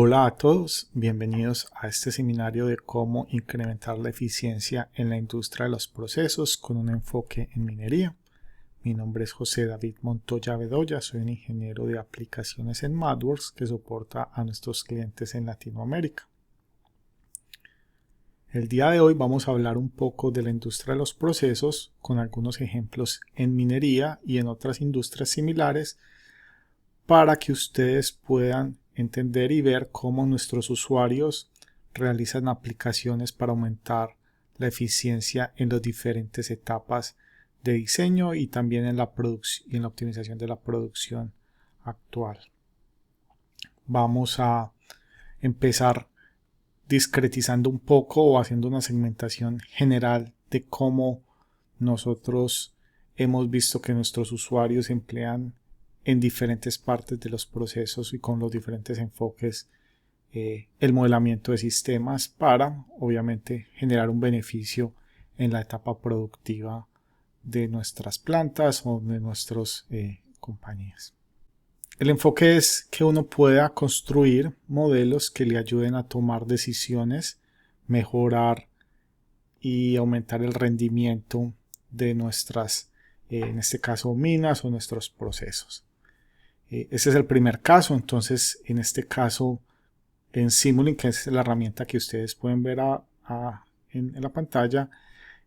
Hola a todos, bienvenidos a este seminario de cómo incrementar la eficiencia en la industria de los procesos con un enfoque en minería. Mi nombre es José David Montoya Bedoya, soy un ingeniero de aplicaciones en MathWorks que soporta a nuestros clientes en Latinoamérica. El día de hoy vamos a hablar un poco de la industria de los procesos con algunos ejemplos en minería y en otras industrias similares para que ustedes puedan entender y ver cómo nuestros usuarios realizan aplicaciones para aumentar la eficiencia en las diferentes etapas de diseño y también en la optimización de la producción actual. Vamos a empezar discretizando un poco o haciendo una segmentación general de cómo nosotros hemos visto que nuestros usuarios emplean en diferentes partes de los procesos y con los diferentes enfoques el modelamiento de sistemas para obviamente generar un beneficio en la etapa productiva de nuestras plantas o de nuestras compañías. El enfoque es que uno pueda construir modelos que le ayuden a tomar decisiones, mejorar y aumentar el rendimiento de nuestras, en este caso, minas o nuestros procesos. Ese es el primer caso. Entonces, en este caso, en Simulink, que es la herramienta que ustedes pueden ver en la pantalla,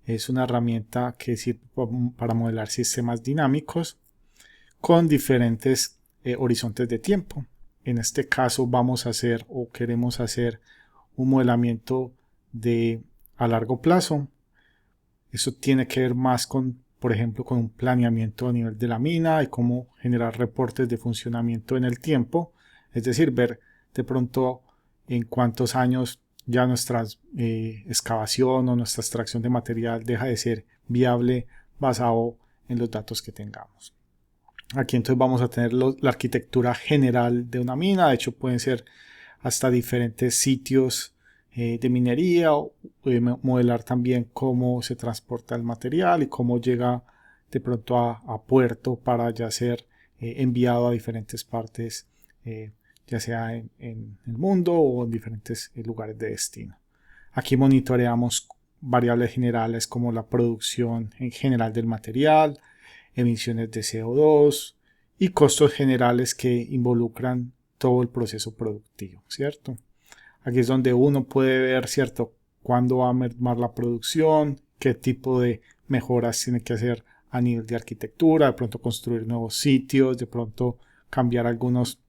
es una herramienta que sirve para modelar sistemas dinámicos con diferentes horizontes de tiempo. En este caso vamos a hacer o queremos hacer un modelamiento a largo plazo. Eso tiene que ver más con, por ejemplo, con un planeamiento a nivel de la mina y cómo generar reportes de funcionamiento en el tiempo. Es decir, ver de pronto en cuántos años ya nuestra excavación o nuestra extracción de material deja de ser viable basado en los datos que tengamos. Aquí entonces vamos a tener la arquitectura general de una mina. De hecho pueden ser hasta diferentes sitios de minería, o modelar también cómo se transporta el material y cómo llega de pronto a puerto para ya ser enviado a diferentes partes, ya sea en el mundo o en diferentes lugares de destino. Aquí monitoreamos variables generales como la producción en general del material, emisiones de CO2 y costos generales que involucran todo el proceso productivo, ¿cierto? Aquí es donde uno puede ver, ¿cierto?, cuándo va a mermar la producción, qué tipo de mejoras tiene que hacer a nivel de arquitectura, de pronto construir nuevos sitios, de pronto cambiar algunos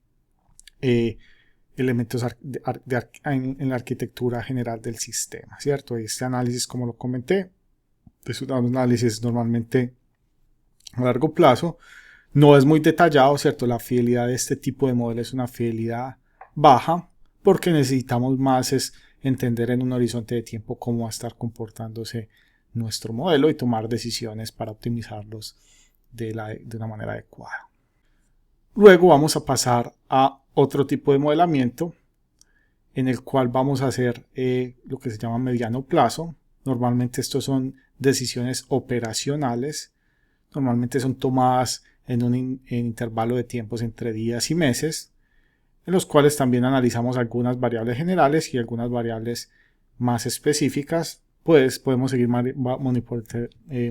elementos en la arquitectura general del sistema, ¿cierto? Este análisis, como lo comenté, es un análisis normalmente a largo plazo. No es muy detallado, ¿cierto? La fidelidad de este tipo de modelo es una fidelidad baja porque necesitamos más es entender en un horizonte de tiempo cómo va a estar comportándose nuestro modelo y tomar decisiones para optimizarlos de una manera adecuada. Luego vamos a pasar a otro tipo de modelamiento en el cual vamos a hacer lo que se llama mediano plazo. Normalmente estos son decisiones operacionales. Normalmente son tomadas en un intervalo de tiempos entre días y meses, en los cuales también analizamos algunas variables generales y algunas variables más específicas. Pues podemos seguir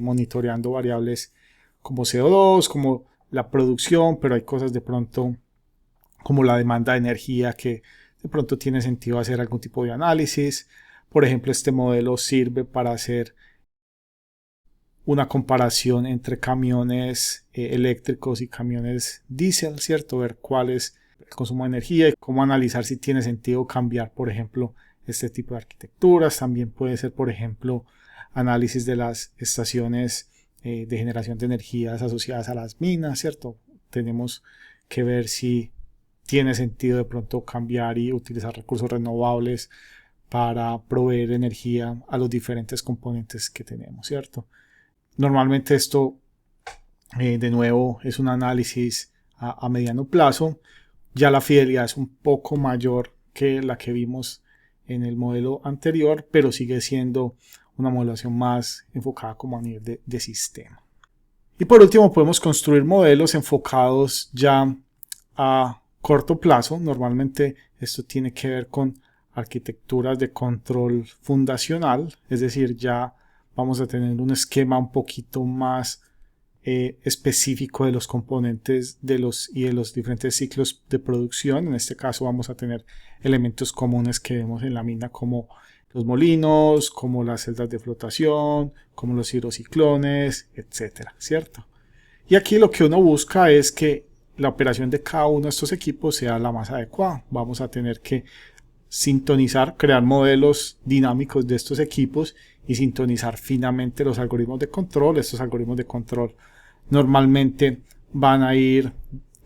monitoreando variables como CO2, como la producción, pero hay cosas de pronto como la demanda de energía que de pronto tiene sentido hacer algún tipo de análisis. Por ejemplo, este modelo sirve para hacer una comparación entre camiones eléctricos y camiones diésel, ¿cierto? Ver cuál es el consumo de energía y cómo analizar si tiene sentido cambiar, por ejemplo, este tipo de arquitecturas. También puede ser, por ejemplo, análisis de las estaciones de generación de energías asociadas a las minas, ¿cierto? Tenemos que ver si tiene sentido de pronto cambiar y utilizar recursos renovables para proveer energía a los diferentes componentes que tenemos, ¿cierto? Normalmente esto, de nuevo, es un análisis a mediano plazo. Ya la fidelidad es un poco mayor que la que vimos en el modelo anterior, pero sigue siendo una modelación más enfocada como a nivel de sistema. Y por último, podemos construir modelos enfocados ya a corto plazo. Normalmente Esto tiene que ver con arquitecturas de control fundacional, es decir, ya vamos a tener un esquema un poquito más específico de los componentes y de los diferentes ciclos de producción. En este caso vamos a tener elementos comunes que vemos en la mina, como los molinos, como las celdas de flotación, como los hidrociclones, etcétera, ¿cierto? Y aquí lo que uno busca es que la operación de cada uno de estos equipos sea la más adecuada. Vamos a tener que sintonizar, crear modelos dinámicos de estos equipos y sintonizar finamente los algoritmos de control. Estos algoritmos de control normalmente van a ir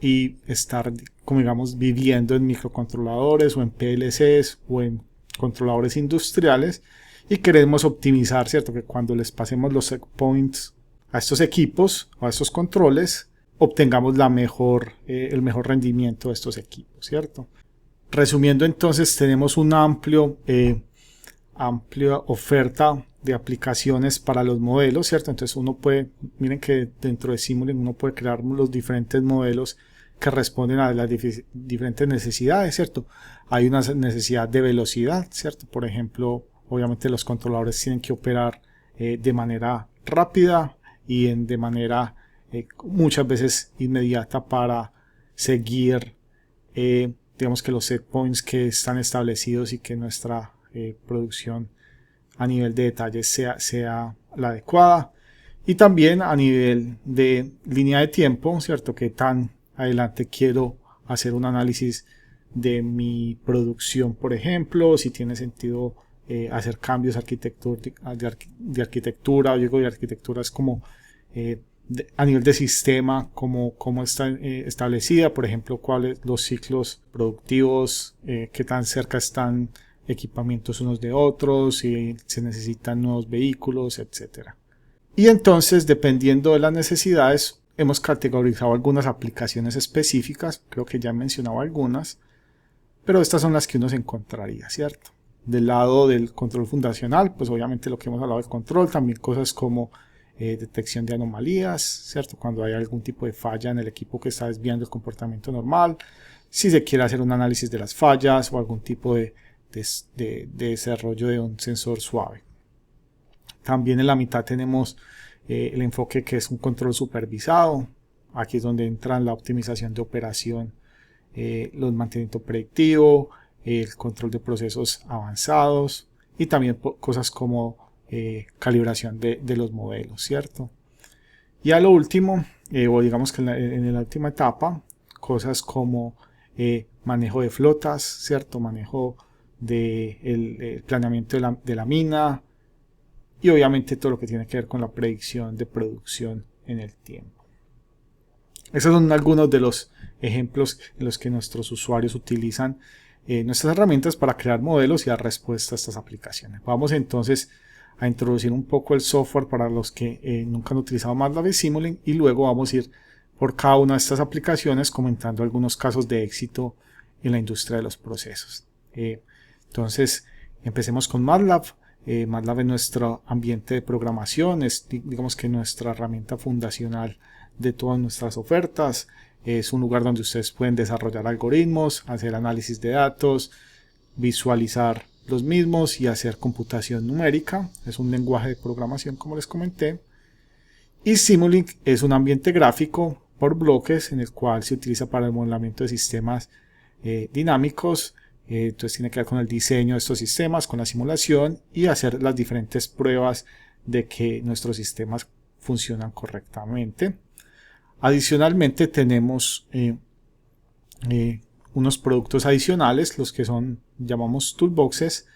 y estar, como digamos, viviendo en microcontroladores o en PLCs o en controladores industriales, y queremos optimizar, ¿cierto? Que cuando les pasemos los set points a estos equipos o a estos controles, obtengamos el mejor rendimiento de estos equipos, ¿cierto? Resumiendo, entonces, tenemos una amplia oferta de aplicaciones para los modelos, ¿cierto? Entonces miren que dentro de Simulink uno puede crear los diferentes modelos que responden a las diferentes necesidades, ¿cierto? Hay una necesidad de velocidad, ¿cierto? Por ejemplo, obviamente los controladores tienen que operar de manera rápida y de manera muchas veces inmediata para seguir, digamos, que los set points que están establecidos y que nuestra producción a nivel de detalle sea la adecuada. Y también a nivel de línea de tiempo, ¿cierto? Que tan adelante quiero hacer un análisis de mi producción, por ejemplo, si tiene sentido hacer cambios de arquitectura, o digo de arquitectura es como a nivel de sistema, cómo está establecida, por ejemplo, cuáles los ciclos productivos, qué tan cerca están equipamientos unos de otros, si se necesitan nuevos vehículos, etcétera. Y entonces, dependiendo de las necesidades, hemos categorizado algunas aplicaciones específicas, creo que ya he mencionado algunas, pero estas son las que uno se encontraría, ¿cierto? Del lado del control fundacional, pues obviamente lo que hemos hablado del control, también cosas como detección de anomalías, ¿cierto? Cuando hay algún tipo de falla en el equipo que está desviando el comportamiento normal, si se quiere hacer un análisis de las fallas o algún tipo de desarrollo de un sensor suave. También en la mitad tenemos el enfoque que es un control supervisado. Aquí es donde entran la optimización de operación, el mantenimiento predictivo, el control de procesos avanzados y también cosas como calibración de los modelos, ¿cierto? Y a lo último, o digamos que en la última etapa, cosas como manejo de flotas, ¿cierto? Manejo del planeamiento de la mina y obviamente todo lo que tiene que ver con la predicción de producción en el tiempo. Esos son algunos de los ejemplos en los que nuestros usuarios utilizan nuestras herramientas para crear modelos y dar respuesta a estas aplicaciones. Vamos entonces a introducir un poco el software para los que nunca han utilizado MATLAB y Simulink, y luego vamos a ir por cada una de estas aplicaciones comentando algunos casos de éxito en la industria de los procesos. Entonces, empecemos con MATLAB. MATLAB es nuestro ambiente de programación, es digamos que nuestra herramienta fundacional de todas nuestras ofertas. Es un lugar donde ustedes pueden desarrollar algoritmos, hacer análisis de datos, visualizar los mismos y hacer computación numérica. Es un lenguaje de programación, como les comenté. Y Simulink es un ambiente gráfico por bloques en el cual se utiliza para el modelamiento de sistemas dinámicos. Entonces tiene que ver con el diseño de estos sistemas, con la simulación y hacer las diferentes pruebas de que nuestros sistemas funcionan correctamente. Adicionalmente tenemos unos productos adicionales, los que llamamos toolboxes,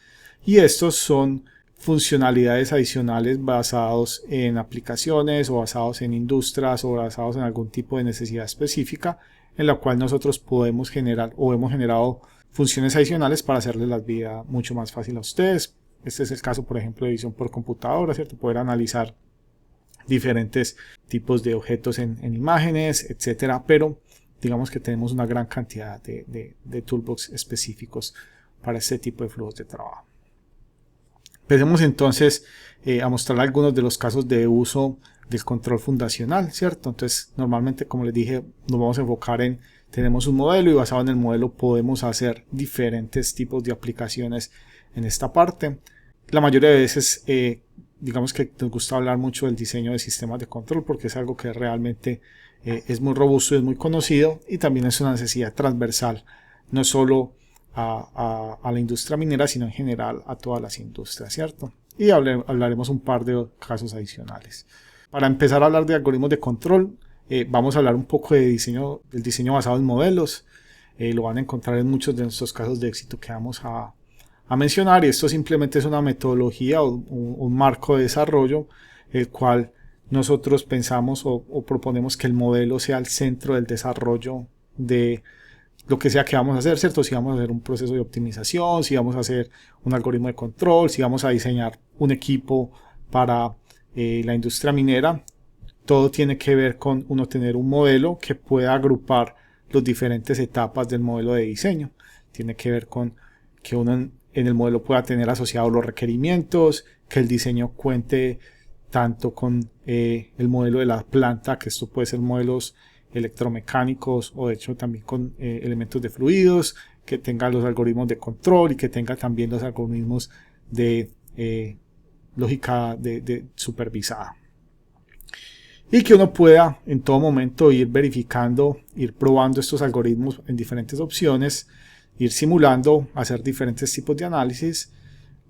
y estos son funcionalidades adicionales basados en aplicaciones o basados en industrias o basados en algún tipo de necesidad específica en la cual nosotros podemos generar o hemos generado funciones adicionales para hacerles la vida mucho más fácil a ustedes. Este es el caso, por ejemplo, de edición por computadora, ¿cierto? Poder analizar diferentes tipos de objetos en imágenes, etcétera, pero digamos que tenemos una gran cantidad de toolbox específicos para este tipo de flujos de trabajo. Empecemos entonces a mostrar algunos de los casos de uso del control fundacional, ¿cierto? Entonces, normalmente, como les dije, nos vamos a enfocar en tenemos un modelo y basado en el modelo podemos hacer diferentes tipos de aplicaciones en esta parte. La mayoría de veces digamos que nos gusta hablar mucho del diseño de sistemas de control porque es algo que realmente es muy robusto y es muy conocido, y también es una necesidad transversal, no solo a la industria minera, sino en general a todas las industrias, ¿cierto? Y hablaremos un par de casos adicionales. Para empezar a hablar de algoritmos de control, vamos a hablar un poco del diseño basado en modelos. Lo van a encontrar en muchos de nuestros casos de éxito que vamos a mencionar, y esto simplemente es una metodología o un marco de desarrollo el cual nosotros pensamos o proponemos que el modelo sea el centro del desarrollo de lo que sea que vamos a hacer, ¿cierto? Si vamos a hacer un proceso de optimización, si vamos a hacer un algoritmo de control, si vamos a diseñar un equipo para la industria minera, todo tiene que ver con uno tener un modelo que pueda agrupar las diferentes etapas del modelo de diseño. Tiene que ver con que uno en el modelo pueda tener asociados los requerimientos, que el diseño cuente tanto con el modelo de la planta, que esto puede ser modelos electromecánicos o de hecho también con elementos de fluidos, que tenga los algoritmos de control y que tenga también los algoritmos de lógica de supervisada. Y que uno pueda en todo momento ir verificando, ir probando estos algoritmos en diferentes opciones, ir simulando, hacer diferentes tipos de análisis.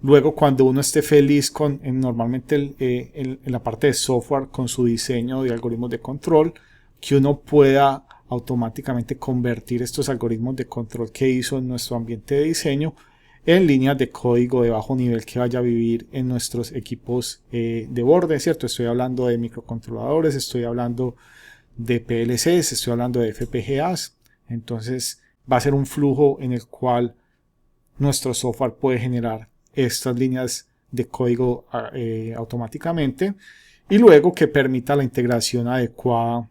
Luego, cuando uno esté feliz con normalmente en la parte de software con su diseño de algoritmos de control, que uno pueda automáticamente convertir estos algoritmos de control que hizo en nuestro ambiente de diseño en líneas de código de bajo nivel que vaya a vivir en nuestros equipos de borde, ¿cierto? Estoy hablando de microcontroladores, estoy hablando de PLCs, estoy hablando de FPGAs. Entonces va a ser un flujo en el cual nuestro software puede generar estas líneas de código automáticamente, y luego que permita la integración adecuada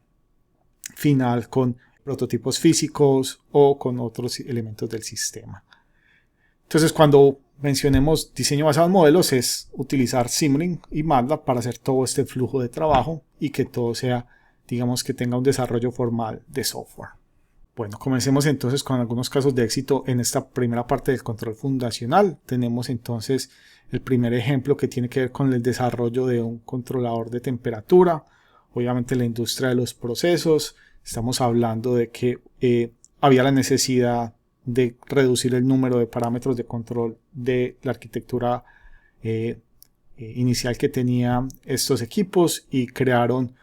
final con prototipos físicos o con otros elementos del sistema. Entonces, cuando mencionemos diseño basado en modelos, es utilizar Simulink y MATLAB para hacer todo este flujo de trabajo y que todo sea, digamos, que tenga un desarrollo formal de software. Bueno, comencemos entonces con algunos casos de éxito en esta primera parte del control fundacional. Tenemos entonces el primer ejemplo que tiene que ver con el desarrollo de un controlador de temperatura. Obviamente la industria de los procesos. Estamos hablando de que había la necesidad de reducir el número de parámetros de control de la arquitectura inicial que tenían estos equipos, y crearon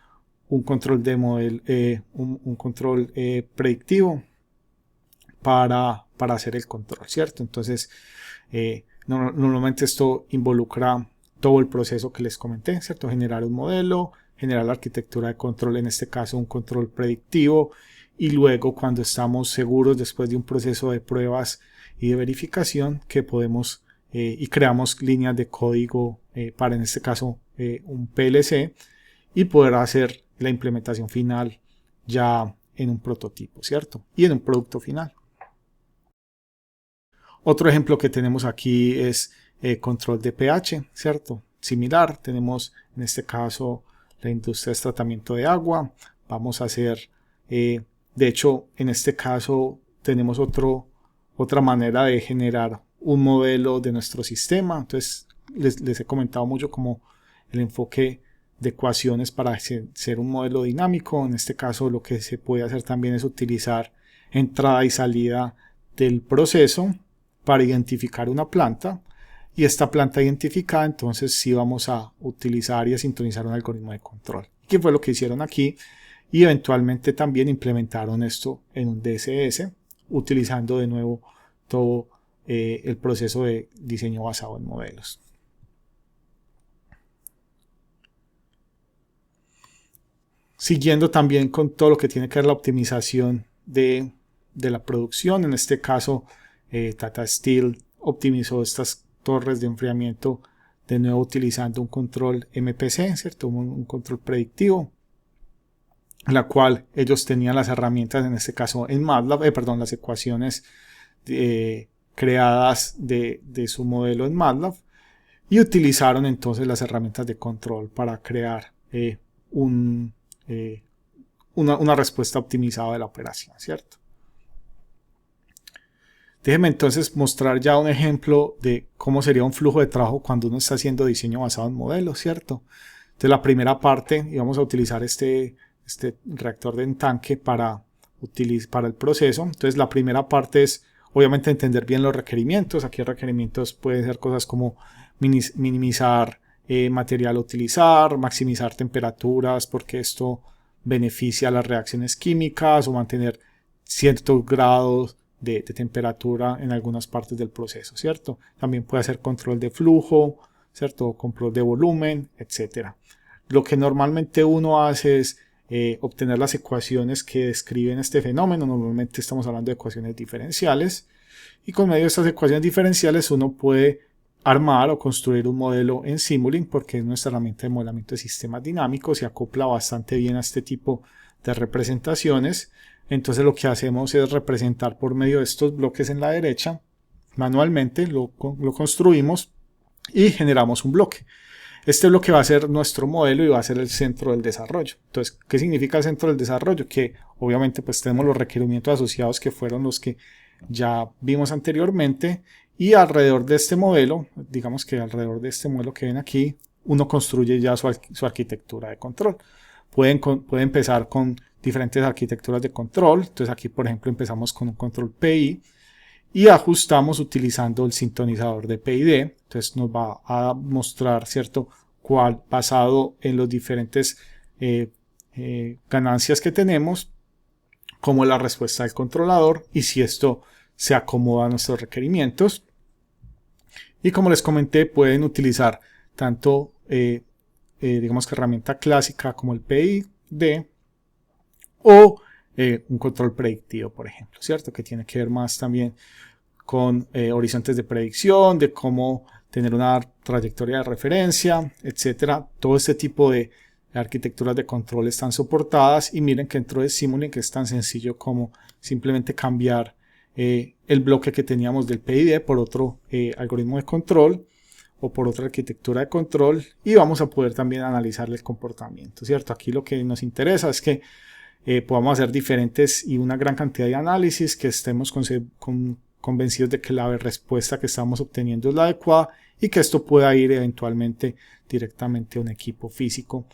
un control de modelo, un control predictivo para hacer el control, ¿cierto? Entonces, normalmente esto involucra todo el proceso que les comenté, ¿cierto? Generar un modelo, generar la arquitectura de control, en este caso un control predictivo, y luego cuando estamos seguros después de un proceso de pruebas y de verificación que podemos y creamos líneas de código para en este caso un PLC, y poder hacer la implementación final ya en un prototipo, ¿cierto? Y en un producto final. Otro ejemplo que tenemos aquí es control de pH, ¿cierto? Similar, tenemos en este caso la industria de tratamiento de agua. Vamos a hacer, de hecho, en este caso tenemos otra manera de generar un modelo de nuestro sistema. Entonces, les he comentado mucho como el enfoque de ecuaciones para ser un modelo dinámico. En este caso, lo que se puede hacer también es utilizar entrada y salida del proceso para identificar una planta, y esta planta identificada, entonces sí vamos a utilizar y a sintonizar un algoritmo de control. ¿Qué fue lo que hicieron aquí? Y eventualmente también implementaron esto en un DSS, utilizando de nuevo todo el proceso de diseño basado en modelos. Siguiendo también con todo lo que tiene que ver la optimización de la producción. En este caso, Tata Steel optimizó estas torres de enfriamiento de nuevo utilizando un control MPC, ¿cierto? Un control predictivo, en la cual ellos tenían las herramientas, en este caso en MATLAB, las ecuaciones creadas de su modelo en MATLAB, y utilizaron entonces las herramientas de control para crear una respuesta optimizada de la operación, ¿cierto? Déjeme entonces mostrar ya un ejemplo de cómo sería un flujo de trabajo cuando uno está haciendo diseño basado en modelos, ¿cierto? Entonces la primera parte, y vamos a utilizar este reactor de tanque para el proceso. Entonces la primera parte es obviamente entender bien los requerimientos. Aquí requerimientos pueden ser cosas como minimizar material a utilizar, maximizar temperaturas porque esto beneficia las reacciones químicas o mantener ciertos grados de temperatura en algunas partes del proceso, ¿cierto? También puede hacer control de flujo, ¿cierto? Control de volumen, etcétera. Lo que normalmente uno hace es obtener las ecuaciones que describen este fenómeno. Normalmente estamos hablando de ecuaciones diferenciales y con medio de estas ecuaciones diferenciales uno puede armar o construir un modelo en Simulink porque es nuestra herramienta de modelamiento de sistemas dinámicos, se acopla bastante bien a este tipo de representaciones. Entonces lo que hacemos es representar por medio de estos bloques en la derecha, manualmente lo construimos y generamos un bloque. Este bloque va a ser nuestro modelo y va a ser el centro del desarrollo. Entonces, ¿qué significa el centro del desarrollo? Que obviamente pues tenemos los requerimientos asociados que fueron los que ya vimos anteriormente y alrededor de este modelo, digamos que alrededor de este modelo que ven aquí, uno construye ya su arquitectura de control. Puede empezar con diferentes arquitecturas de control. Entonces aquí por ejemplo empezamos con un control PI y ajustamos utilizando el sintonizador de PID. Entonces nos va a mostrar, ¿cierto?, cuál basado en los diferentes ganancias que tenemos, como la respuesta del controlador y si esto se acomoda a nuestros requerimientos. Y como les comenté, pueden utilizar tanto digamos que herramienta clásica como el PID o un control predictivo, por ejemplo, ¿cierto? Que tiene que ver más también con horizontes de predicción, de cómo tener una trayectoria de referencia, etcétera. Todo este tipo de arquitecturas de control están soportadas y miren que dentro de Simulink es tan sencillo como simplemente cambiar el bloque que teníamos del PID por otro algoritmo de control o por otra arquitectura de control y vamos a poder también analizar el comportamiento, ¿cierto? Aquí lo que nos interesa es que podamos hacer diferentes y una gran cantidad de análisis, que estemos convencidos de que la respuesta que estamos obteniendo es la adecuada y que esto pueda ir eventualmente directamente a un equipo físico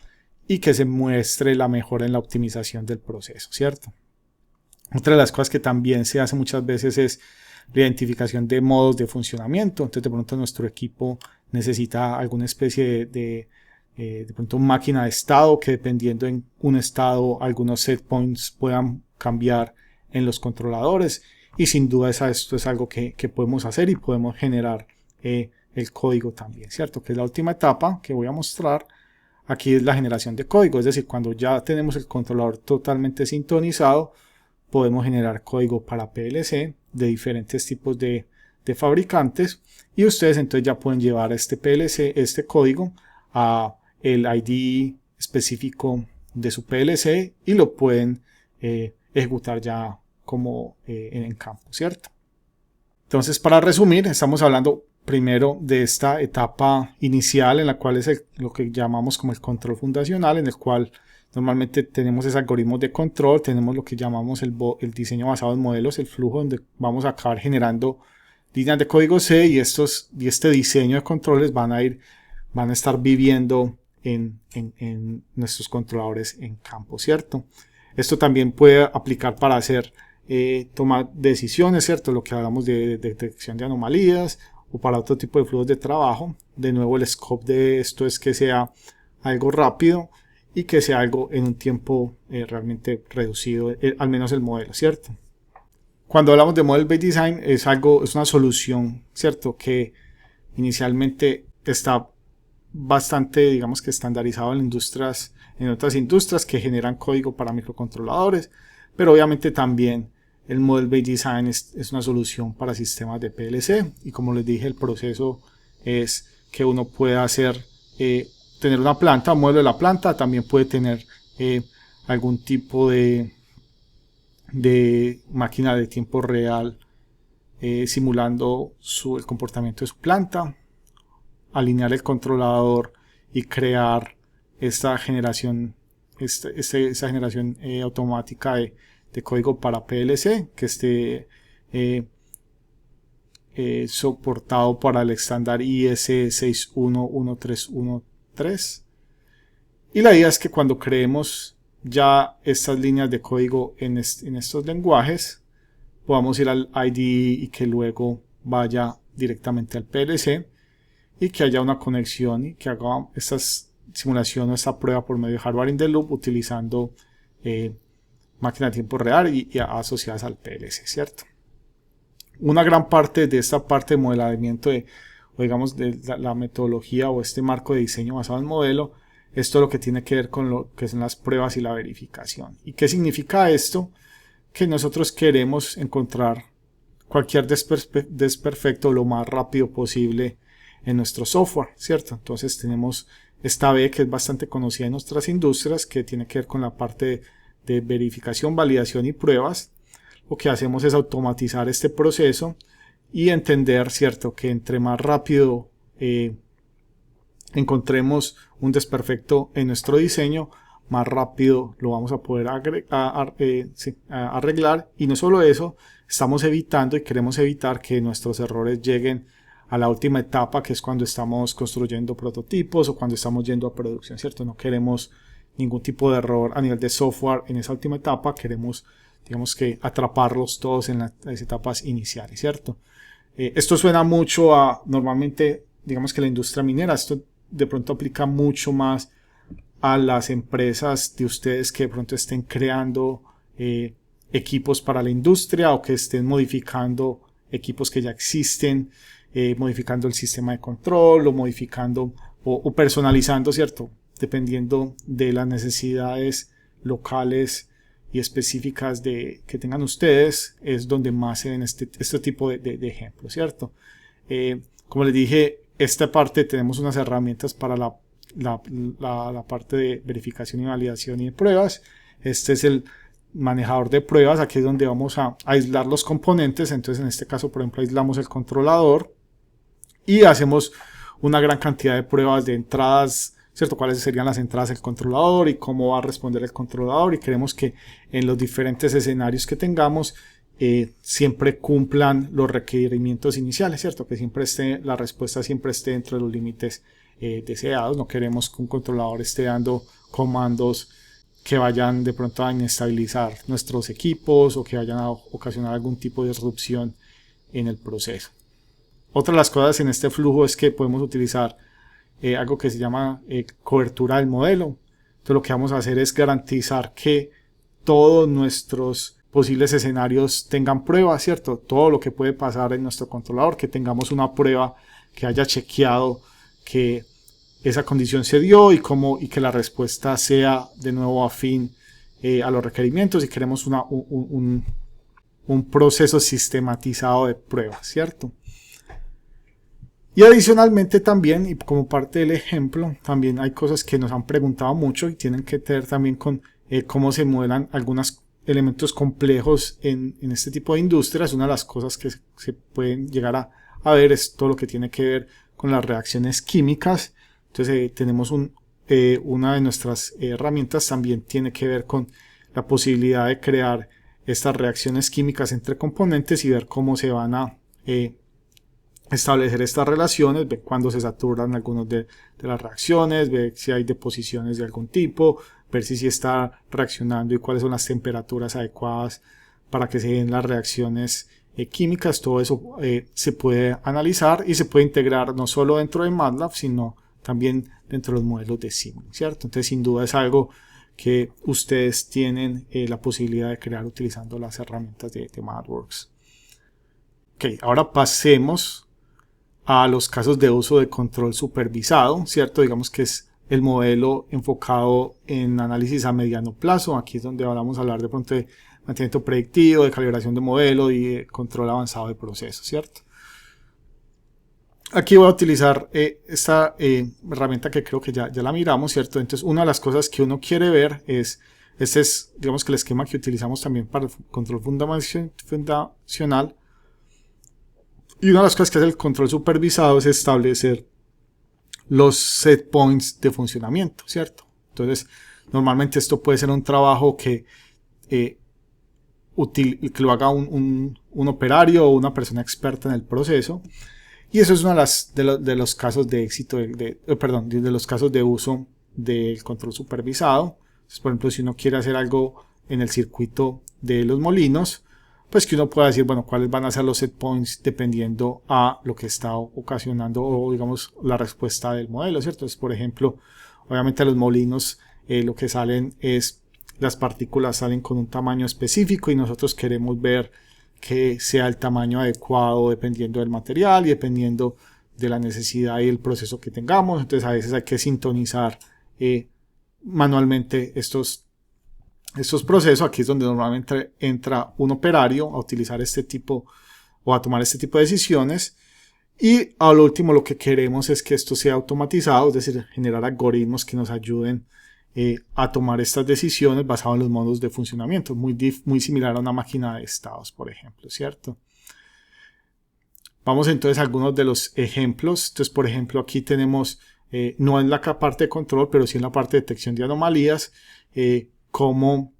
y que se muestre la mejora en la optimización del proceso, ¿cierto? Otra de las cosas que también se hace muchas veces es la identificación de modos de funcionamiento. Entonces de pronto nuestro equipo necesita alguna especie de pronto máquina de estado que dependiendo en un estado algunos set points puedan cambiar en los controladores y sin duda esto es algo que podemos hacer y podemos generar el código también, ¿cierto? Que es la última etapa que voy a mostrar. Aquí es la generación de código, es decir, cuando ya tenemos el controlador totalmente sintonizado, podemos generar código para PLC de diferentes tipos de fabricantes y ustedes entonces ya pueden llevar este PLC, este código a el ID específico de su PLC y lo pueden ejecutar ya como en campo, ¿cierto? Entonces, para resumir, estamos hablando primero de esta etapa inicial en la cual es lo que llamamos como el control fundacional, en el cual normalmente tenemos esos algoritmos de control, tenemos lo que llamamos el diseño basado en modelos, el flujo donde vamos a acabar generando líneas de código C y este diseño de controles van a estar viviendo en nuestros controladores en campo, ¿cierto? Esto también puede aplicar para hacer tomar decisiones, ¿cierto? Lo que hablamos de detección de anomalías o para otro tipo de flujos de trabajo. De nuevo, el scope de esto es que sea algo rápido y que sea algo en un tiempo realmente reducido, al menos el modelo, ¿cierto? Cuando hablamos de Model Based Design es una solución, ¿cierto? Que inicialmente está bastante, digamos que estandarizado en otras industrias que generan código para microcontroladores, pero obviamente también el Model Based Design es una solución para sistemas de PLC y como les dije el proceso es que uno puede tener una planta, un modelo de la planta, también puede tener algún tipo de máquina de tiempo real simulando el comportamiento de su planta, alinear el controlador y crear esta generación esa generación automática de código para PLC que esté soportado para el estándar IS 61113. Y la idea es que cuando creemos ya estas líneas de código en estos lenguajes, podamos ir al IDE y que luego vaya directamente al PLC y que haya una conexión y que haga esta simulación o esta prueba por medio de hardware in the loop utilizando máquina de tiempo real y asociadas al PLC, ¿cierto? Una gran parte de esta parte de modelamiento o digamos de la metodología o este marco de diseño basado en modelo es todo lo que tiene que ver con lo que son las pruebas y la verificación. ¿Y qué significa esto? Que nosotros queremos encontrar cualquier desperfecto lo más rápido posible en nuestro software, ¿cierto? Entonces tenemos esta B que es bastante conocida en nuestras industrias, que tiene que ver con la parte de verificación, validación y pruebas. Lo que hacemos es automatizar este proceso y entender, ¿cierto?, que entre más rápido encontremos un desperfecto en nuestro diseño, más rápido lo vamos a poder arreglar. Y no solo eso, estamos evitando y queremos evitar que nuestros errores lleguen a la última etapa, que es cuando estamos construyendo prototipos o cuando estamos yendo a producción, ¿cierto? No queremos ningún tipo de error a nivel de software en esa última etapa, queremos, digamos que, atraparlos todos en las etapas iniciales, ¿cierto? Esto suena mucho a, normalmente, digamos que la industria minera, esto de pronto aplica mucho más a las empresas de ustedes que de pronto estén creando equipos para la industria o que estén modificando equipos que ya existen, modificando el sistema de control o modificando o personalizando, ¿cierto? Dependiendo de las necesidades locales y específicas que tengan ustedes, es donde más se ven este tipo de ejemplos, ¿cierto? Como les dije, esta parte tenemos unas herramientas para la parte de verificación y validación y de pruebas. Este es el manejador de pruebas. Aquí es donde vamos a aislar los componentes. Entonces, en este caso, por ejemplo, aislamos el controlador y hacemos una gran cantidad de pruebas de entradas, ¿cierto? Cuáles serían las entradas del controlador y cómo va a responder el controlador. Y queremos que en los diferentes escenarios que tengamos siempre cumplan los requerimientos iniciales, ¿cierto? Que siempre la respuesta siempre esté dentro de los límites deseados. No queremos que un controlador esté dando comandos que vayan de pronto a inestabilizar nuestros equipos o que vayan a ocasionar algún tipo de disrupción en el proceso. Otra de las cosas en este flujo es que podemos utilizar algo que se llama cobertura del modelo. Entonces lo que vamos a hacer es garantizar que todos nuestros posibles escenarios tengan pruebas, ¿cierto? Todo lo que puede pasar en nuestro controlador, que tengamos una prueba que haya chequeado que esa condición se dio y que la respuesta sea de nuevo afín a los requerimientos, y queremos un proceso sistematizado de pruebas, ¿cierto? Y adicionalmente también, y como parte del ejemplo, también hay cosas que nos han preguntado mucho y tienen que ver también con cómo se modelan algunos elementos complejos en este tipo de industrias. Una de las cosas que se pueden llegar a ver es todo lo que tiene que ver con las reacciones químicas. Entonces tenemos una de nuestras herramientas también tiene que ver con la posibilidad de crear estas reacciones químicas entre componentes y ver cómo se van a establecer estas relaciones, ver cuándo se saturan algunos de las reacciones, ver si hay deposiciones de algún tipo, ver si está reaccionando y cuáles son las temperaturas adecuadas para que se den las reacciones químicas. Todo eso se puede analizar y se puede integrar no solo dentro de MATLAB, sino también dentro de los modelos de Simulink, ¿cierto? Entonces, sin duda es algo que ustedes tienen la posibilidad de crear utilizando las herramientas de MathWorks. Ok, ahora pasemos a los casos de uso de control supervisado, ¿cierto? Digamos que es el modelo enfocado en análisis a mediano plazo. Aquí es donde vamos a hablar de pronto de mantenimiento predictivo, de calibración de modelo y de control avanzado de procesos, ¿cierto? Aquí voy a utilizar esta herramienta que creo que ya la miramos, ¿cierto? Entonces, una de las cosas que uno quiere ver es, este es, digamos que el esquema que utilizamos también para el control fundacional. Y una de las cosas que hace el control supervisado es establecer los set points de funcionamiento, ¿cierto? Entonces, normalmente esto puede ser un trabajo que que lo haga un operario o una persona experta en el proceso. Y eso es uno de los casos de éxito, de los casos de uso del control supervisado. Entonces, por ejemplo, si uno quiere hacer algo en el circuito de los molinos, pues que uno pueda decir, bueno, cuáles van a ser los set points dependiendo a lo que está ocasionando o, digamos, la respuesta del modelo, ¿cierto? Entonces, por ejemplo, obviamente los molinos lo que salen es, las partículas salen con un tamaño específico y nosotros queremos ver que sea el tamaño adecuado dependiendo del material y dependiendo de la necesidad y el proceso que tengamos. Entonces, a veces hay que sintonizar manualmente estos procesos. Aquí es donde normalmente entra un operario a utilizar este tipo o a tomar este tipo de decisiones. Y a lo último lo que queremos es que esto sea automatizado, es decir, generar algoritmos que nos ayuden a tomar estas decisiones basados en los modos de funcionamiento, muy similar a una máquina de estados, por ejemplo, ¿cierto? Vamos entonces a algunos de los ejemplos. Entonces, por ejemplo, aquí tenemos, no en la parte de control, pero sí en la parte de detección de anomalías, cómo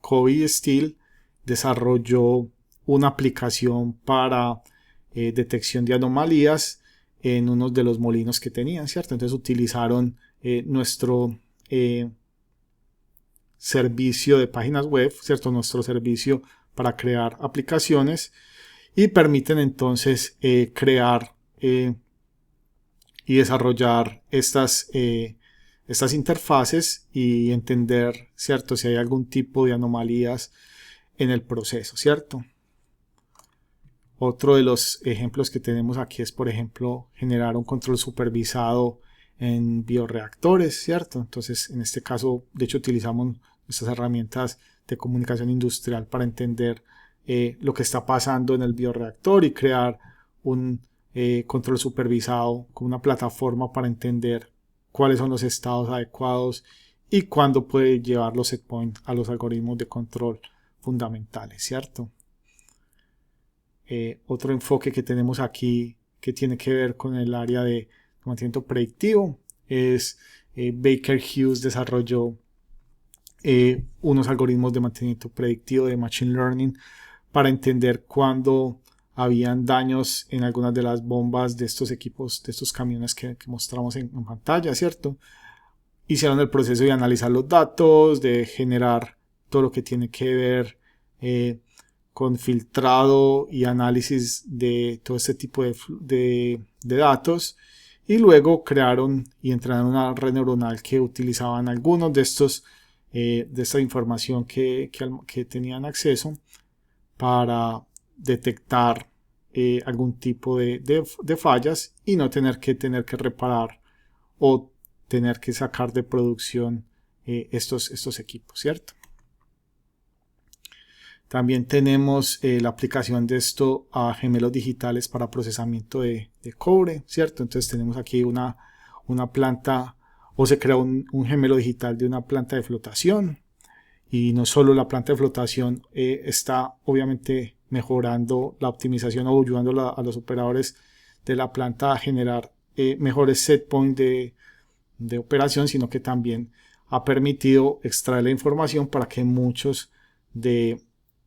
Covey Steel desarrolló una aplicación para detección de anomalías en uno de los molinos que tenían, ¿cierto? Entonces utilizaron nuestro servicio de páginas web, ¿cierto? Nuestro servicio para crear aplicaciones y permiten entonces crear y desarrollar estas interfaces y entender, ¿cierto? Si hay algún tipo de anomalías en el proceso, ¿cierto? Otro de los ejemplos que tenemos aquí es, por ejemplo, generar un control supervisado en bioreactores, ¿cierto? Entonces, en este caso, de hecho, utilizamos estas herramientas de comunicación industrial para entender lo que está pasando en el bioreactor y crear un control supervisado con una plataforma para entender cuáles son los estados adecuados y cuándo puede llevar los set points a los algoritmos de control fundamentales, ¿cierto? Otro enfoque que tenemos aquí que tiene que ver con el área de mantenimiento predictivo es Baker Hughes desarrolló unos algoritmos de mantenimiento predictivo de Machine Learning para entender cuándo habían daños en algunas de las bombas de estos equipos, de estos camiones que mostramos en pantalla, ¿cierto? Hicieron el proceso de analizar los datos, de generar todo lo que tiene que ver con filtrado y análisis de todo este tipo de datos, y luego crearon y entrenaron una red neuronal que utilizaban algunos de esta información que tenían acceso para detectar algún tipo de fallas y no tener que reparar o tener que sacar de producción estos equipos, ¿cierto? También tenemos la aplicación de esto a gemelos digitales para procesamiento de cobre, ¿cierto? Entonces tenemos aquí una planta, o se crea un gemelo digital de una planta de flotación, y no solo la planta de flotación está obviamente mejorando la optimización o ayudando a los operadores de la planta a generar mejores set points de operación, sino que también ha permitido extraer la información para que muchos de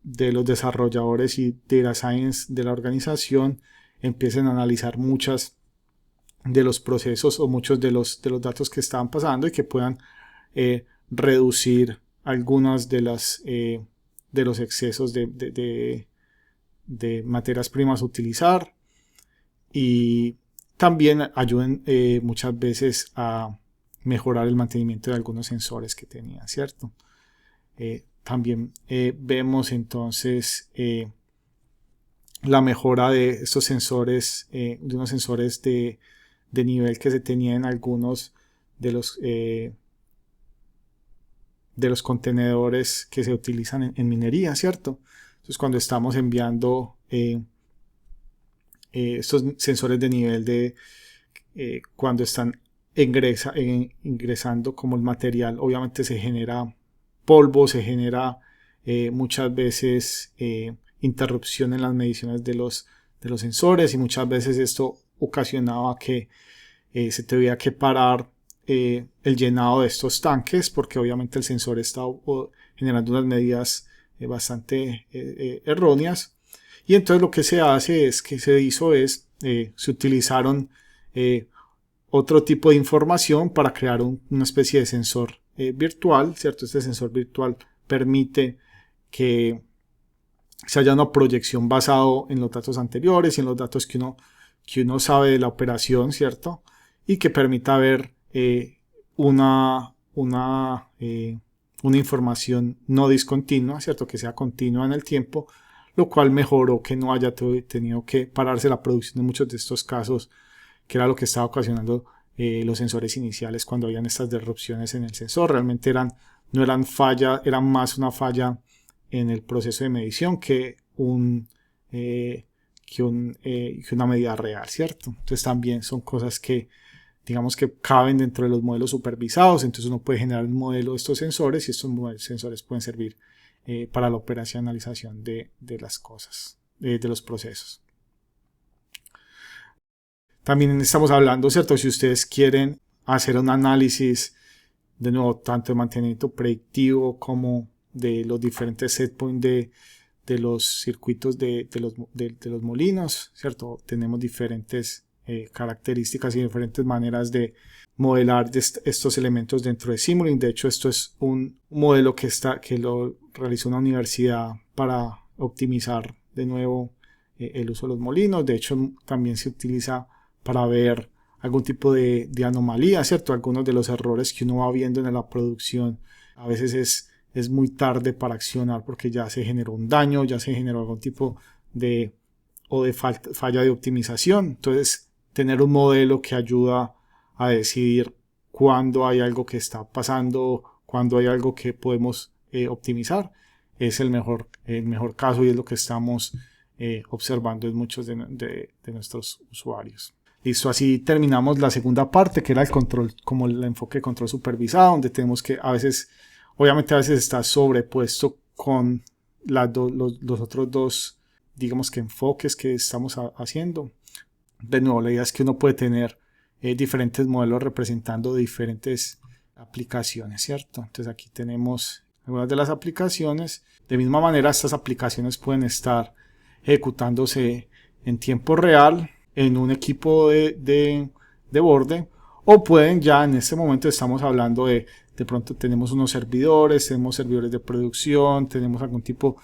los desarrolladores y data science de la organización empiecen a analizar muchas de los procesos o muchos de los datos que estaban pasando y que puedan reducir algunas de los excesos de materias primas a utilizar, y también ayuden muchas veces a mejorar el mantenimiento de algunos sensores que tenía, ¿cierto? También vemos entonces la mejora de estos sensores, de unos sensores de nivel que se tenía en algunos de los contenedores que se utilizan en minería, ¿cierto? Entonces, cuando estamos enviando estos sensores de nivel cuando están ingresando como el material, obviamente se genera polvo, se genera muchas veces interrupción en las mediciones de los sensores, y muchas veces esto ocasionaba que se tuviera que parar el llenado de estos tanques, porque obviamente el sensor está generando unas medidas bastante erróneas. Y entonces lo que se hace es que se utilizaron otro tipo de información para crear una especie de sensor virtual, ¿cierto? Este sensor virtual permite que se haya una proyección basado en los datos anteriores y en los datos que uno sabe de la operación, ¿cierto? Y que permita ver una información no discontinua, ¿cierto? Que sea continua en el tiempo, lo cual mejoró que no haya tenido que pararse la producción en muchos de estos casos, que era lo que estaba ocasionando los sensores iniciales cuando habían estas disrupciones en el sensor. Realmente no eran falla, eran más una falla en el proceso de medición que una medida real, ¿cierto? Entonces también son cosas que digamos que caben dentro de los modelos supervisados. Entonces uno puede generar un modelo de estos sensores y estos sensores pueden servir para la operacionalización de las cosas, de los procesos. También estamos hablando, ¿cierto? Si ustedes quieren hacer un análisis, de nuevo, tanto de mantenimiento predictivo como de los diferentes set points de los circuitos de los molinos, ¿cierto? Tenemos diferentes características y diferentes maneras de modelar estos elementos dentro de Simulink. De hecho, esto es un modelo que lo realizó una universidad para optimizar de nuevo el uso de los molinos. De hecho, también se utiliza para ver algún tipo de anomalía, ¿cierto? Algunos de los errores que uno va viendo en la producción a veces es muy tarde para accionar porque ya se generó un daño, ya se generó algún tipo de falla de optimización. Entonces, tener un modelo que ayuda a decidir cuándo hay algo que está pasando, cuándo hay algo que podemos optimizar, es el mejor caso y es lo que estamos observando en muchos de nuestros usuarios. Listo, así terminamos la segunda parte, que era el control, como el enfoque de control supervisado, donde tenemos que obviamente a veces está sobrepuesto con los otros dos, digamos que enfoques que estamos haciendo. De nuevo, la idea es que uno puede tener diferentes modelos representando diferentes aplicaciones, ¿cierto? Entonces aquí tenemos algunas de las aplicaciones. De misma manera, estas aplicaciones pueden estar ejecutándose en tiempo real en un equipo de borde, o pueden ya en este momento estamos hablando de pronto tenemos unos servidores, tenemos servidores de producción, tenemos algún tipo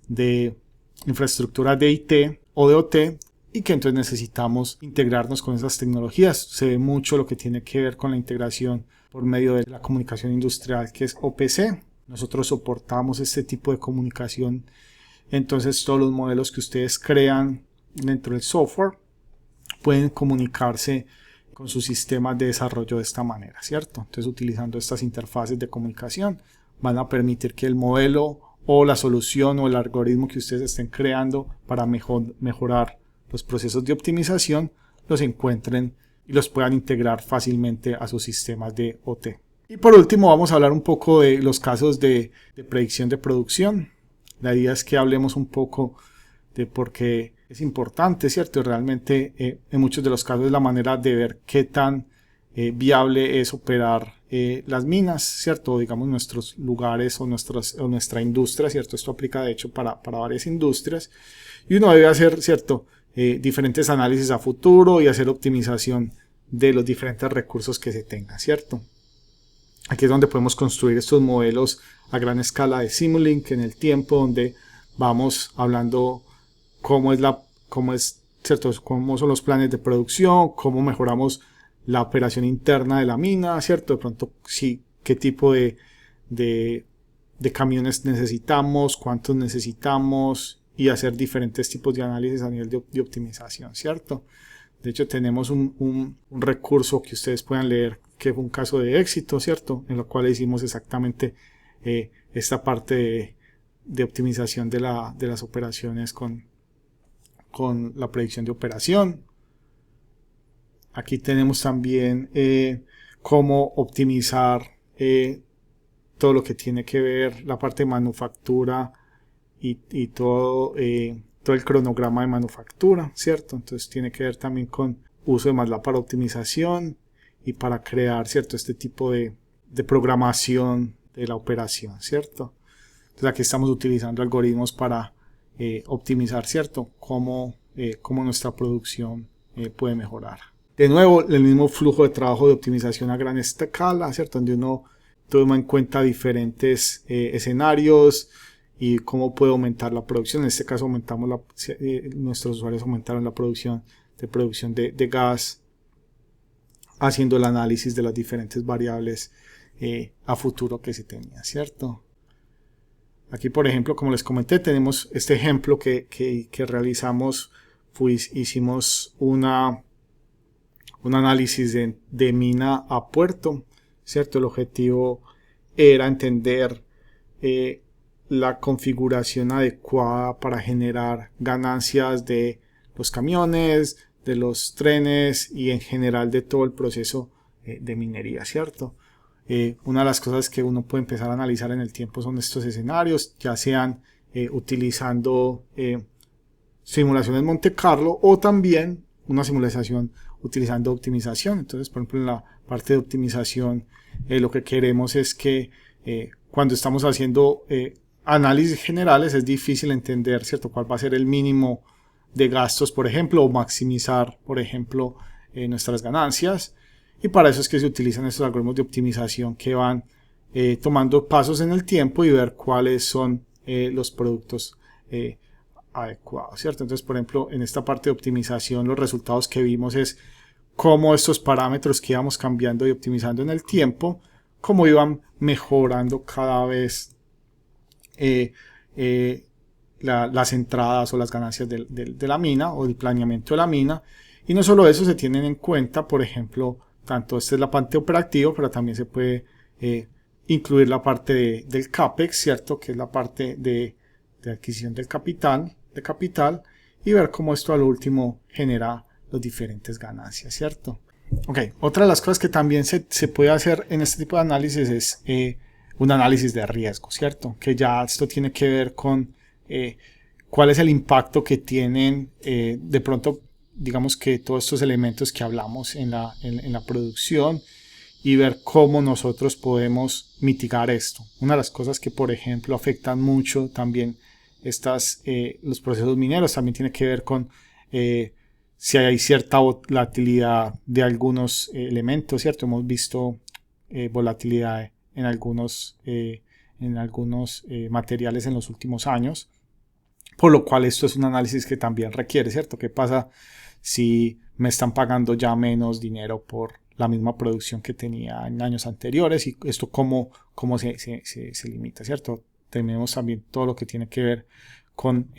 de infraestructura de IT o de OT y que entonces necesitamos integrarnos con esas tecnologías. Se ve mucho lo que tiene que ver con la integración por medio de la comunicación industrial, que es OPC. Nosotros soportamos este tipo de comunicación. Entonces todos los modelos que ustedes crean dentro del software pueden comunicarse con sus sistemas de desarrollo de esta manera, ¿cierto? Entonces, utilizando estas interfaces de comunicación, van a permitir que el modelo o la solución o el algoritmo que ustedes estén creando para mejorar los procesos de optimización, los encuentren y los puedan integrar fácilmente a sus sistemas de OT. Y por último, vamos a hablar un poco de los casos de predicción de producción. La idea es que hablemos un poco de por qué es importante, ¿cierto? Y realmente en muchos de los casos es la manera de ver qué tan viable es operar las minas, ¿cierto? Digamos nuestros lugares o nuestra industria, ¿cierto? Esto aplica de hecho para varias industrias y uno debe hacer, ¿cierto? Diferentes análisis a futuro y hacer optimización de los diferentes recursos que se tengan, ¿cierto? Aquí es donde podemos construir estos modelos a gran escala de Simulink en el tiempo, donde vamos hablando cómo son los planes de producción, cómo mejoramos la operación interna de la mina, ¿cierto? De pronto, sí, qué tipo de camiones necesitamos, cuántos necesitamos y hacer diferentes tipos de análisis a nivel de optimización, ¿cierto? De hecho, tenemos un recurso que ustedes puedan leer que fue un caso de éxito, ¿cierto? En lo cual hicimos exactamente esta parte de optimización de las operaciones con la predicción de operación. Aquí tenemos también cómo optimizar todo lo que tiene que ver la parte de manufactura y todo el cronograma de manufactura, ¿cierto? Entonces tiene que ver también con uso de MATLAB para optimización y para crear, ¿cierto? Este tipo de programación de la operación, ¿cierto? Entonces aquí estamos utilizando algoritmos para optimizar, ¿cierto? Cómo nuestra producción puede mejorar. De nuevo, el mismo flujo de trabajo de optimización a gran escala, ¿cierto? Donde uno toma en cuenta diferentes escenarios y cómo puede aumentar la producción. En este caso, nuestros usuarios aumentaron la producción de gas, haciendo el análisis de las diferentes variables a futuro que se tenía, ¿cierto? Aquí, por ejemplo, como les comenté, tenemos este ejemplo que realizamos. Hicimos un análisis de mina a puerto, ¿cierto? El objetivo era entender la configuración adecuada para generar ganancias de los camiones, de los trenes y en general de todo el proceso de minería, ¿cierto? Una de las cosas que uno puede empezar a analizar en el tiempo son estos escenarios, ya sean utilizando simulaciones Monte Carlo o también una simulación utilizando optimización. Entonces, por ejemplo, en la parte de optimización, lo que queremos es que cuando estamos haciendo análisis generales es difícil entender, ¿cierto?, cuál va a ser el mínimo de gastos, por ejemplo, o maximizar, por ejemplo, nuestras ganancias. Y para eso es que se utilizan estos algoritmos de optimización que van tomando pasos en el tiempo y ver cuáles son los productos adecuados, ¿cierto? Entonces, por ejemplo, en esta parte de optimización, los resultados que vimos es cómo estos parámetros que íbamos cambiando y optimizando en el tiempo, cómo iban mejorando cada vez las entradas o las ganancias de la mina o el planeamiento de la mina. Y no solo eso, se tienen en cuenta, por ejemplo, tanto esta es la parte operativa, pero también se puede incluir la parte del CAPEX, ¿cierto? Que es la parte de adquisición del capital, y ver cómo esto al último genera las diferentes ganancias, ¿cierto? Ok, otra de las cosas que también se puede hacer en este tipo de análisis es un análisis de riesgo, ¿cierto? Que ya esto tiene que ver con cuál es el impacto que tienen de pronto, digamos que todos estos elementos que hablamos en la producción y ver cómo nosotros podemos mitigar esto. Una de las cosas que, por ejemplo, afectan mucho también los procesos mineros también tiene que ver con si hay cierta volatilidad de algunos elementos, ¿cierto? Hemos visto volatilidad en algunos materiales en los últimos años, por lo cual esto es un análisis que también requiere, ¿cierto? ¿Qué pasa si me están pagando ya menos dinero por la misma producción que tenía en años anteriores? Y esto cómo se limita, ¿cierto? Tenemos también todo lo que tiene que ver con,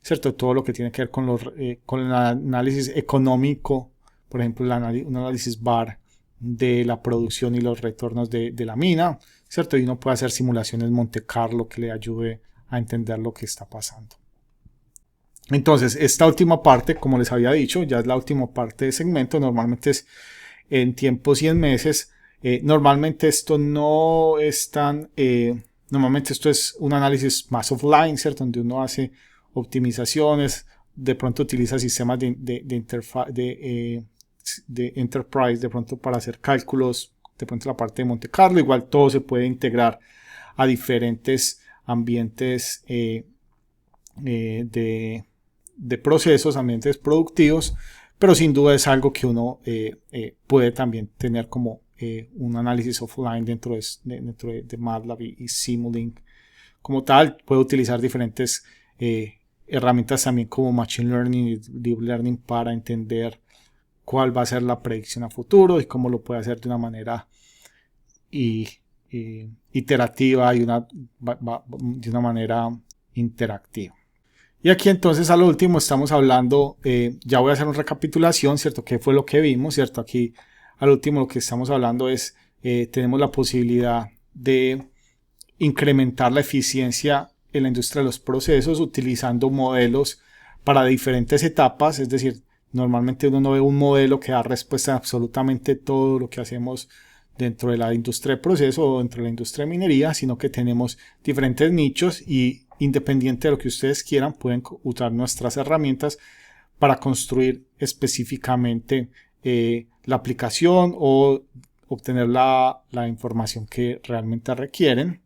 ¿cierto? Todo lo que tiene que ver con el análisis económico, por ejemplo, un análisis VAR de la producción y los retornos de la mina, ¿cierto? Y uno puede hacer simulaciones Monte Carlo que le ayude a entender lo que está pasando. Entonces, esta última parte, como les había dicho, ya es la última parte de segmento. Normalmente es en tiempos y en meses. Normalmente esto no es tan... normalmente esto es un análisis más offline, ¿cierto? Donde uno hace optimizaciones, de pronto utiliza sistemas de enterprise, de pronto para hacer cálculos, de pronto la parte de Monte Carlo. Igual todo se puede integrar a diferentes ambientes de procesos, ambientes productivos, pero sin duda es algo que uno puede también tener como un análisis offline dentro de MATLAB y Simulink. Como tal, puede utilizar diferentes herramientas también como Machine Learning y Deep Learning para entender cuál va a ser la predicción a futuro y cómo lo puede hacer de una manera iterativa y de una manera interactiva. Y aquí entonces al último estamos hablando, ya voy a hacer una recapitulación, ¿cierto? ¿Qué fue lo que vimos, ¿cierto? Aquí al último lo que estamos hablando es, tenemos la posibilidad de incrementar la eficiencia en la industria de los procesos utilizando modelos para diferentes etapas, es decir, normalmente uno no ve un modelo que da respuesta a absolutamente todo lo que hacemos dentro de la industria de proceso o dentro de la industria de minería, sino que tenemos diferentes nichos y independiente de lo que ustedes quieran, pueden usar nuestras herramientas para construir específicamente la aplicación o obtener la información que realmente requieren.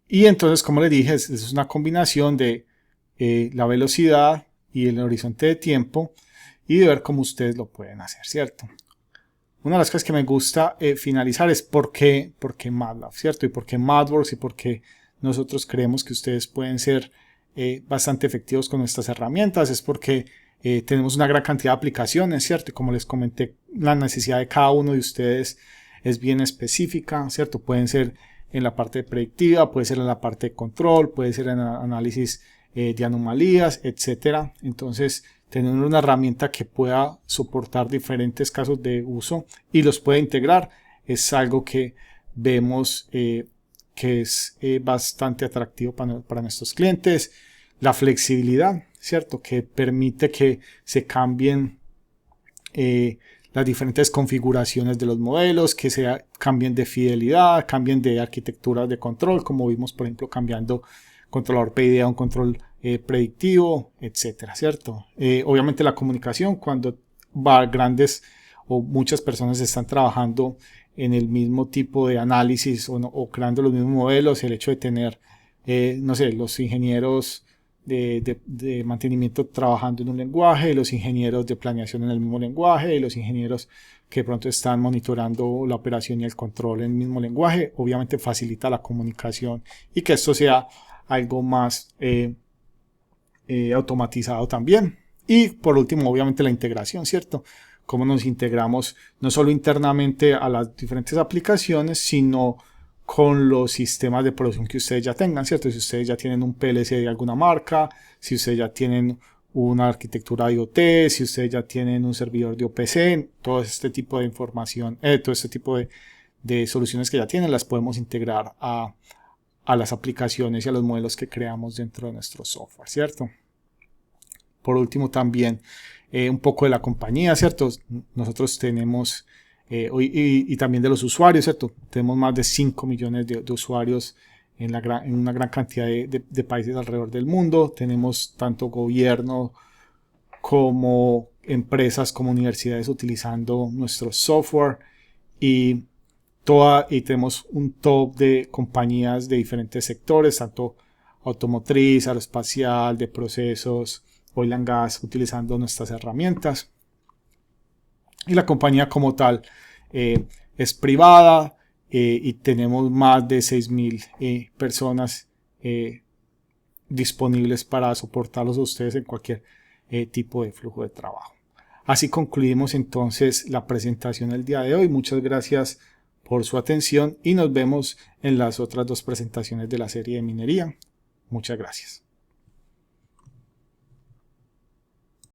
Y entonces, como les dije, es una combinación de la velocidad y el horizonte de tiempo y de ver cómo ustedes lo pueden hacer, ¿cierto? Una de las cosas que me gusta finalizar es por qué MATLAB, ¿cierto? Y por qué MathWorks y por qué nosotros creemos que ustedes pueden ser bastante efectivos con nuestras herramientas. Es porque tenemos una gran cantidad de aplicaciones, ¿cierto? Y como les comenté, la necesidad de cada uno de ustedes es bien específica, ¿cierto? Pueden ser en la parte predictiva, puede ser en la parte de control, puede ser en análisis de anomalías, etcétera. Entonces, tener una herramienta que pueda soportar diferentes casos de uso y los pueda integrar es algo que vemos que es bastante atractivo para nuestros clientes. La flexibilidad, ¿cierto? Que permite que se cambien las diferentes configuraciones de los modelos, que se cambien de fidelidad, cambien de arquitectura de control, como vimos, por ejemplo, cambiando controlador PID a un control predictivo, etcétera, ¿cierto? Obviamente la comunicación, cuando grandes o muchas personas están trabajando en el mismo tipo de análisis o creando los mismos modelos, el hecho de tener, no sé, los ingenieros de mantenimiento trabajando en un lenguaje, los ingenieros de planeación en el mismo lenguaje, los ingenieros que de pronto están monitorando la operación y el control en el mismo lenguaje, obviamente facilita la comunicación y que esto sea algo más automatizado también. Y por último, obviamente la integración, ¿cierto? Cómo nos integramos no solo internamente a las diferentes aplicaciones, sino con los sistemas de producción que ustedes ya tengan, ¿cierto? Si ustedes ya tienen un PLC de alguna marca, si ustedes ya tienen una arquitectura IoT, si ustedes ya tienen un servidor de OPC, todo este tipo de información, todo este tipo de soluciones que ya tienen, las podemos integrar a las aplicaciones y a los modelos que creamos dentro de nuestro software, ¿cierto? Por último, también un poco de la compañía, ¿cierto? Nosotros tenemos, y también de los usuarios, ¿cierto? Tenemos más de 5 millones de usuarios en una gran cantidad de países alrededor del mundo. Tenemos tanto gobierno como empresas, como universidades utilizando nuestro software y tenemos un top de compañías de diferentes sectores, tanto automotriz, aeroespacial, de procesos, oil and gas, utilizando nuestras herramientas. Y la compañía como tal es privada y tenemos más de 6.000 personas disponibles para soportarlos a ustedes en cualquier tipo de flujo de trabajo. Así concluimos entonces la presentación del día de hoy. Muchas gracias por su atención y nos vemos en las otras 2 presentaciones de la serie de minería. Muchas gracias.